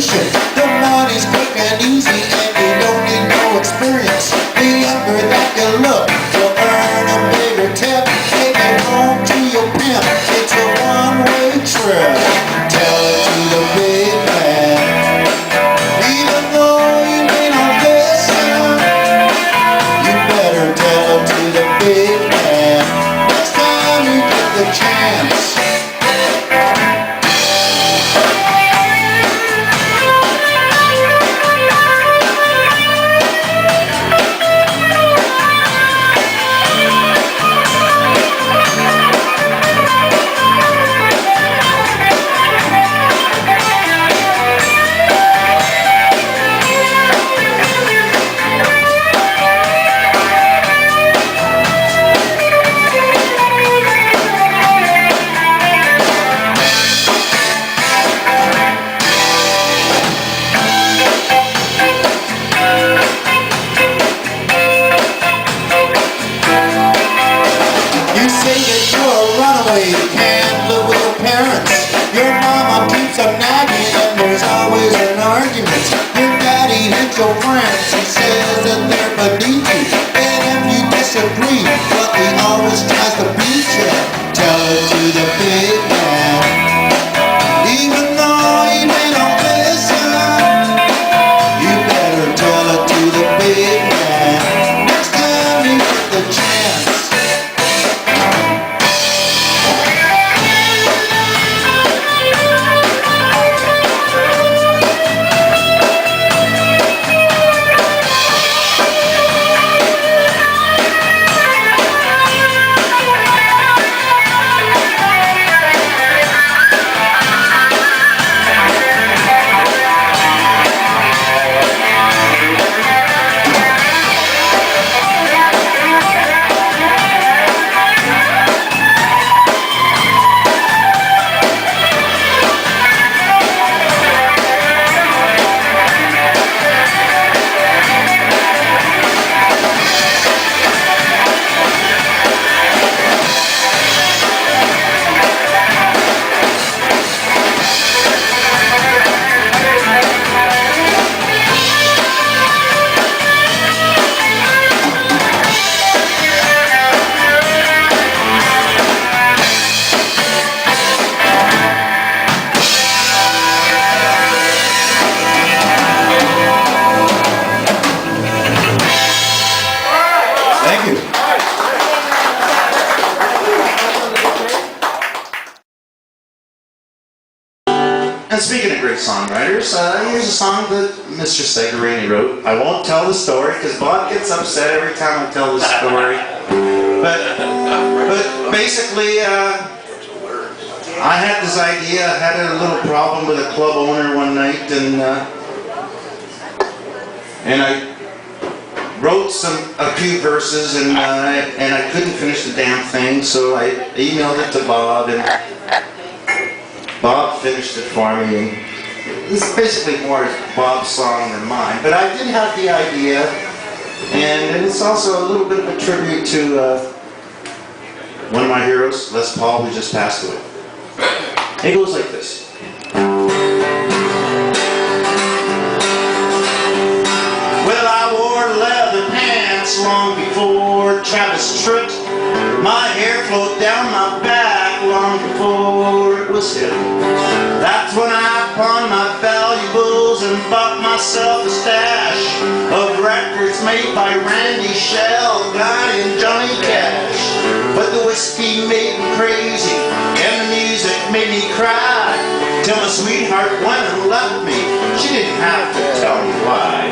sensation. The money's quick and easy and you don't need no experience. The younger that you look, you'll earn a bigger tip. Take it home to your pimp. It's a one-way trip. Tell it to the big man. Even though you may not listen, you better tell it to the big man. Next time you get the chance. You can't live with your parents. Your mama keeps a nagging and there's always an argument. Your daddy hits your friends, he says that they're beneath you. And if you disagree, but he always tries to beat you. Tell it to the big man. Even though he may not listen, you better tell it to the big man. Next time you get the chance. And speaking of great songwriters, here's a song that Mr. Segarini wrote. I won't tell the story because Bob gets upset every time I tell the story. But basically, I had this idea. I had a little problem with a club owner one night, and I wrote a few verses, and I couldn't finish the damn thing, so I emailed it to Bob, and Bob finished it for me, and it's basically more Bob's song than mine. But I did have the idea, and it's also a little bit of a tribute to one of my heroes, Les Paul, who just passed away. It goes like this. Well, I wore leather pants long before Travis tripped. My hair flowed down my back long before it was hip. That's when I pawned my valuables and bought myself a stash of records made by Randy Shell, Guy, and Johnny Cash. But the whiskey made me crazy and the music made me cry, till my sweetheart went and left me. She didn't have to tell me why.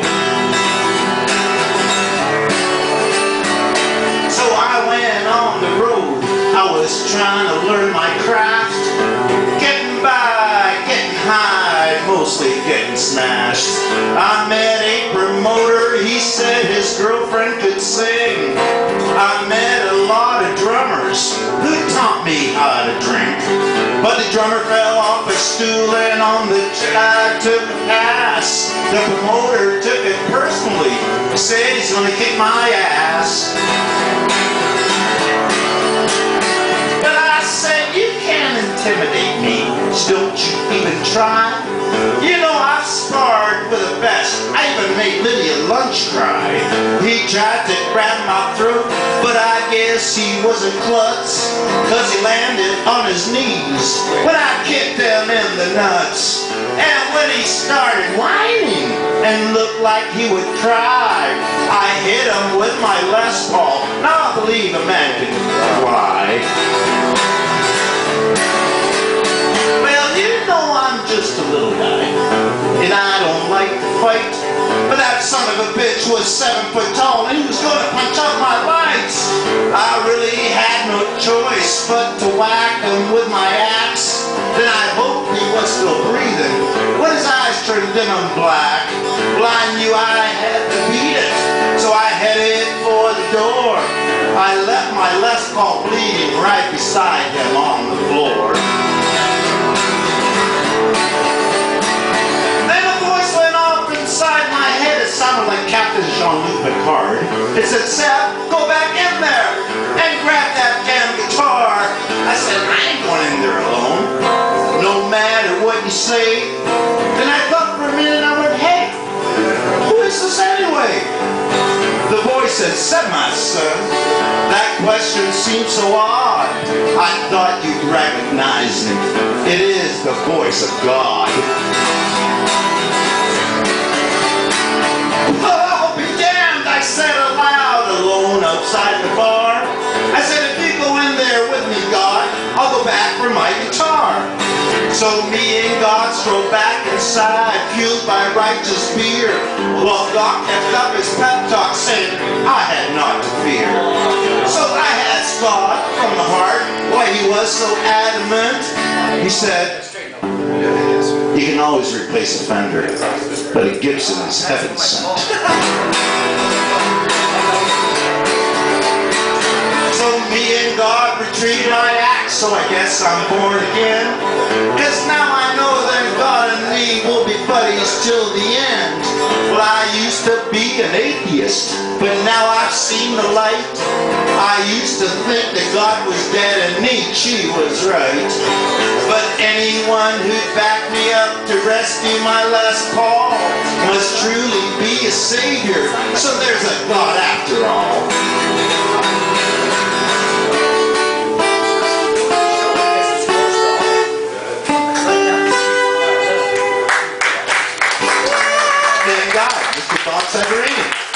So I went on the road. I was trying to learn my craft, getting by, getting high, mostly getting smashed. I met a promoter, he said his girlfriend could sing. I met a lot of drummers who taught me how to drink. But the drummer fell off a stool and on the chick I took a pass. The promoter took it personally, said he's gonna kick my ass. Intimidate me, don't you even try. You know I try. He tried to grab my throat, but I guess he was a klutz, 'cause he landed on his knees when I kicked him in the nuts. And when he started whining and looked like he would cry, I hit him with my Les Paul. Now I believe a man can fly. Well, you know I'm just a little guy, and I don't like to fight. But that son of a bitch was 7 foot tall, and he was going to punch out my lights. I really had no choice but to whack him with my axe. Then I hoped he was still breathing when his eyes turned dim and black. Well, I knew I had to beat it, so I headed for the door. I left my Les Paul bleeding right beside him on the floor. Then a voice went off inside my head. It sounded like Captain Jean-Luc Picard. It said, "Seb, go back in there and grab that damn guitar." I said, "I ain't going in there alone, no matter what you say." Then I thought for a minute, I went, "Hey, who is this anyway?" The voice said, "Seb, my son, that question seems so odd. I thought you'd recognize him. It is the voice of God." "Oh, be damned," I said aloud, alone outside the bar. I said, "If you go in there with me, God, I'll go back for my guitar." So me and God strolled back inside, fueled by righteous fear, while God kept up his pep talk, saying I had not to fear. So I asked God from the heart why he was so adamant. He said, "You can always replace a Fender, but a Gibson is heaven sent." So me and God retrieved my axe, so I guess I'm born again. 'Cause now I know that God and me will be buddies till the end. Well, I used to be an atheist, but now I've seen the light. I used to think that God was dead and Nietzsche was right. But anyone who'd back me up to rescue my Les Paul must truly be a savior. So there's a God after all. Thank God, Mr. Thoughts Ever In.